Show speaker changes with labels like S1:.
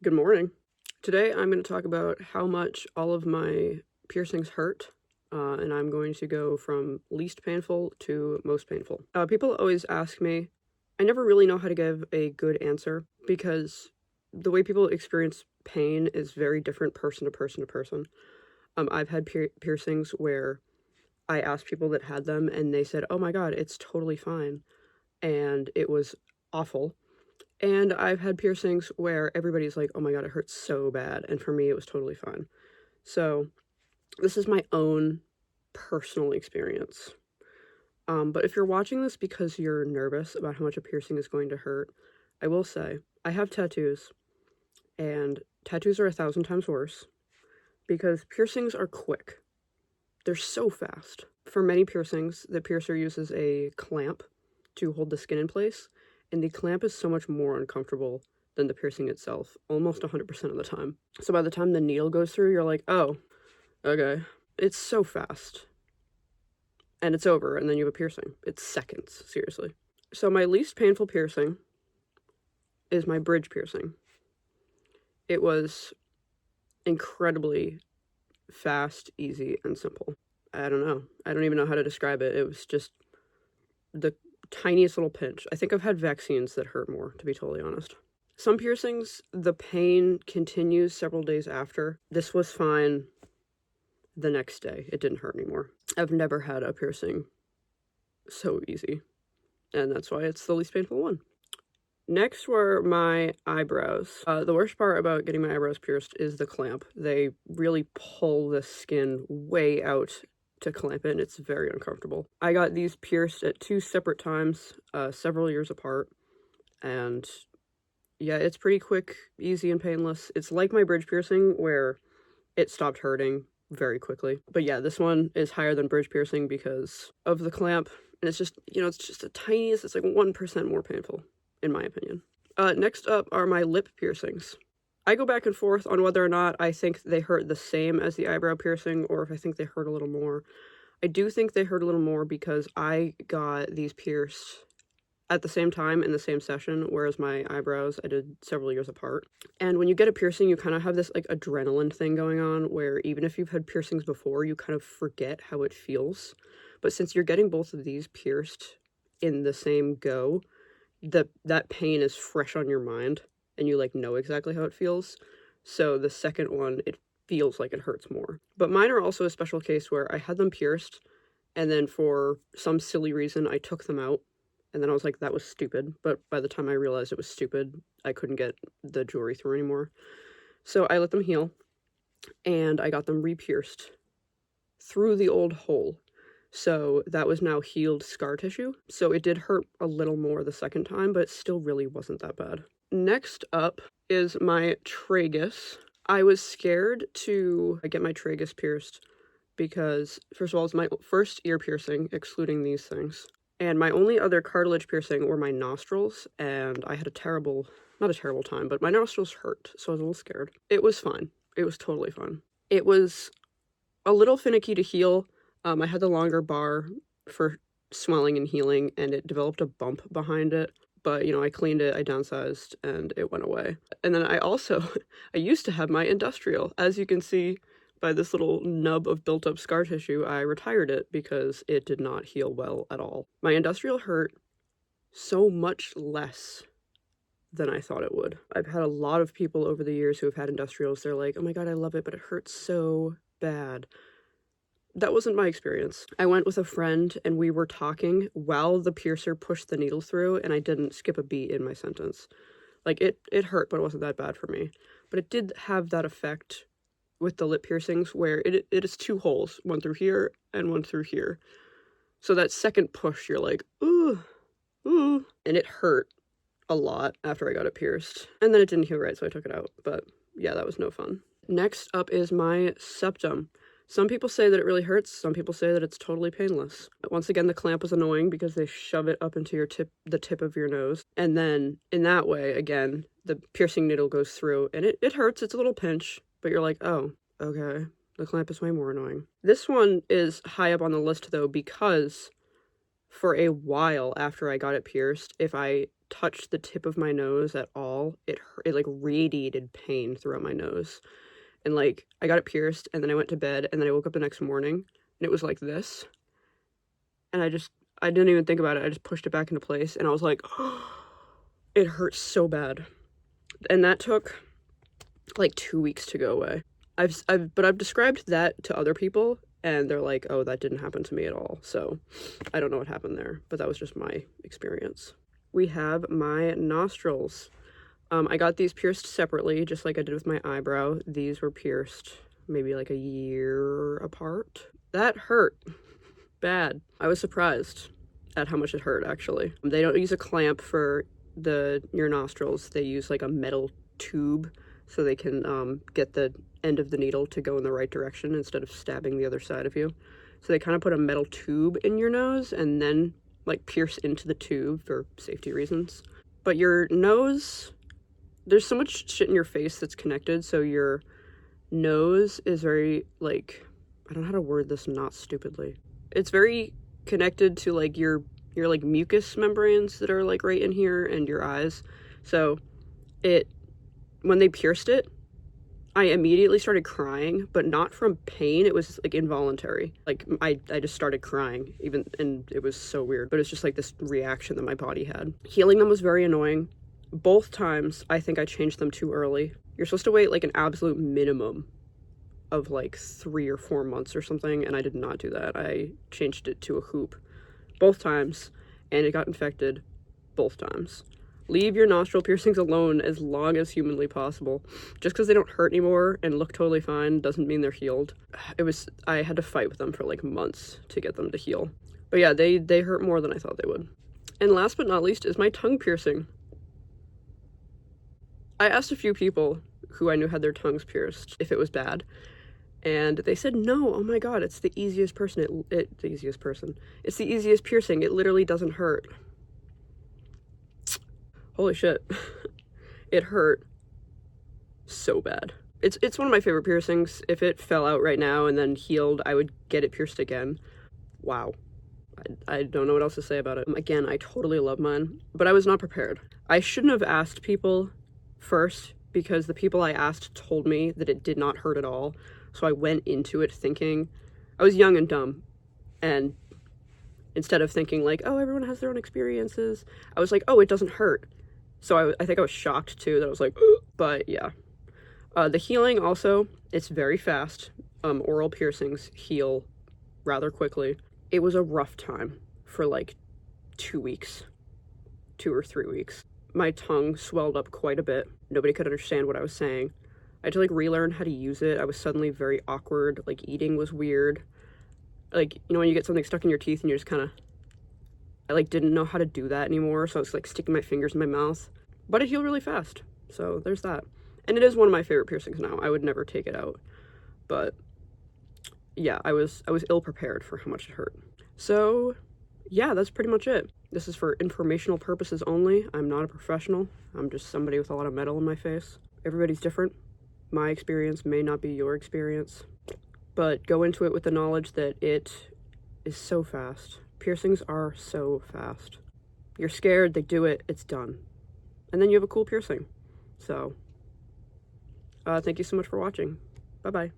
S1: Good morning. Today I'm going to talk about how much all of my piercings hurt, and I'm going to go from least painful to most painful. People always ask me, I never really know how to give a good answer because the way people experience pain is very different person to person to person. I've had piercings where I asked people that had them and they said, oh my god, it's totally fine, and it was awful. And I've had piercings where everybody's like, oh my god, it hurts so bad, and for me it was totally fine. So this is my own personal experience. But if you're watching this because you're nervous about how much a piercing is going to hurt, I will say, I have tattoos, and tattoos are 1,000 times worse because piercings are quick. They're so fast. For many piercings, the piercer uses a clamp to hold the skin in place, and the clamp is so much more uncomfortable than the piercing itself, almost 100% of the time. So by the time the needle goes through, you're like, oh, okay. It's so fast. And it's over, and then you have a piercing. It's seconds, seriously. So my least painful piercing is my bridge piercing. It was incredibly fast, easy, and simple. I don't know. I don't even know how to describe it. It was just the tiniest little pinch. I think I've had vaccines that hurt more, to be totally honest. Some piercings, the pain continues several days after. This was fine the next day. It didn't hurt anymore. I've never had a piercing so easy, and that's why it's the least painful one. Next were my eyebrows. The worst part about getting my eyebrows pierced is the clamp. They really pull the skin way out to clamp it, and it's very uncomfortable. I got these pierced at 2 separate times, several years apart, and yeah, it's pretty quick, easy, and painless. It's like my bridge piercing, where it stopped hurting very quickly. But yeah, this one is higher than bridge piercing because of the clamp, and it's just, it's just the tiniest, it's like 1% more painful, in my opinion. Next up are my lip piercings. I go back and forth on whether or not I think they hurt the same as the eyebrow piercing, or if I think they hurt a little more. I do think they hurt a little more because I got these pierced at the same time in the same session, whereas my eyebrows I did several years apart. And when you get a piercing, you kind of have this like adrenaline thing going on, where even if you've had piercings before, you kind of forget how it feels. But since you're getting both of these pierced in the same go, that pain is fresh on your mind, and you like know exactly how it feels. So the second one, it feels like it hurts more. But mine are also a special case where I had them pierced, and then for some silly reason I took them out, and then I was like, that was stupid. But by the time I realized it was stupid, I couldn't get the jewelry through anymore. So I let them heal, and I got them re-pierced through the old hole. So that was now healed scar tissue. So it did hurt a little more the second time, but it still really wasn't that bad. Next up is my tragus. I was scared to get my tragus pierced because, first of all, it's my first ear piercing, excluding these things. And my only other cartilage piercing were my nostrils, and I had not a terrible time, but my nostrils hurt, so I was a little scared. It was fine. It was totally fine. It was a little finicky to heal. I had the longer bar for swelling and healing, and it developed a bump behind it. But, I cleaned it, I downsized, and it went away. And then I used to have my industrial. As you can see by this little nub of built-up scar tissue, I retired it because it did not heal well at all. My industrial hurt so much less than I thought it would. I've had a lot of people over the years who have had industrials. They're like, oh my god, I love it, but it hurts so bad. That wasn't my experience. I went with a friend and we were talking while the piercer pushed the needle through, and I didn't skip a beat in my sentence. Like, it hurt, but it wasn't that bad for me. But it did have that effect with the lip piercings where it is 2 holes, one through here and one through here. So that second push, you're like, ooh, ooh. And it hurt a lot after I got it pierced. And then it didn't heal right, so I took it out. But yeah, that was no fun. Next up is my septum. Some people say that it really hurts, some people say that it's totally painless. But once again, the clamp was annoying because they shove it up into the tip of your nose. And then, in that way, again, the piercing needle goes through, and it hurts, it's a little pinch, but you're like, oh, okay, the clamp is way more annoying. This one is high up on the list, though, because for a while after I got it pierced, if I touch the tip of my nose at all, it like radiated pain throughout my nose. And like I got it pierced and then I went to bed and then I woke up the next morning and it was like this. And I didn't even think about it. I just pushed it back into place and I was like, oh, it hurts so bad. And that took like 2 weeks to go away. I've described that to other people and they're like, oh, that didn't happen to me at all. So I don't know what happened there, but that was just my experience. We have my nostrils. I got these pierced separately, just like I did with my eyebrow. These were pierced ਮੇਰੇ like a year apart. That hurt bad. I was surprised at how much it hurt, actually. They don't use a clamp for your nostrils. They use like a metal tube so they can get the end of the needle to go in the right direction instead of stabbing the other side of you. So they kind of put a metal tube in your nose and then like pierce into the tube for safety reasons. But your nose, there's so much shit in your face that's connected, so your nose is very, like, I don't know how to word this not stupidly. It's very connected to like your like mucous membranes that are like right in here and your eyes. So when they pierced it, I immediately started crying, but not from pain. It was like involuntary. Like I just started crying and it was so weird, but it's just like this reaction that my body had. Healing them was very annoying. Both times I think I changed them too early. You're supposed to wait like an absolute minimum of like 3 or 4 months or something, and I did not do that. I changed it to a hoop both times and it got infected both times. Leave your nostril piercings alone as long as humanly possible. Just because they don't hurt anymore and look totally fine doesn't mean they're healed. I had to fight with them for like months to get them to heal. But yeah, they hurt more than I thought they would. And last but not least is my tongue piercing. I asked a few people who I knew had their tongues pierced if it was bad. And they said, no, oh my god, it's the easiest person. It's the easiest piercing. It literally doesn't hurt. Holy shit. It hurt so bad. It's one of my favorite piercings. If it fell out right now and then healed, I would get it pierced again. Wow. I don't know what else to say about it. Again, I totally love mine, but I was not prepared. I shouldn't have asked people first because the people I asked told me that it did not hurt at all. So I went into it thinking, I was young and dumb, and instead of thinking like, oh, everyone has their own experiences, I was like, oh, it doesn't hurt. So I think I was shocked too that I was like, but yeah. The healing also, it's very fast. Oral piercings heal rather quickly. It was a rough time for like 2 weeks, 2 or 3 weeks. My tongue swelled up quite a bit. Nobody could understand what I was saying. I had to like relearn how to use it. I was suddenly very awkward. Like eating was weird. Like, you know, when you get something stuck in your teeth and you're just kind of, I like didn't know how to do that anymore. So I was like sticking my fingers in my mouth, but it healed really fast. So there's that. And it is one of my favorite piercings now. I would never take it out, but yeah, I was ill prepared for how much it hurt. So yeah, that's pretty much it. This is for informational purposes only. I'm not a professional. I'm just somebody with a lot of metal in my face. Everybody's different. My experience may not be your experience, but go into it with the knowledge that it is so fast. Piercings are so fast. You're scared, they do it, it's done. And then you have a cool piercing. So, thank you so much for watching. Bye-bye.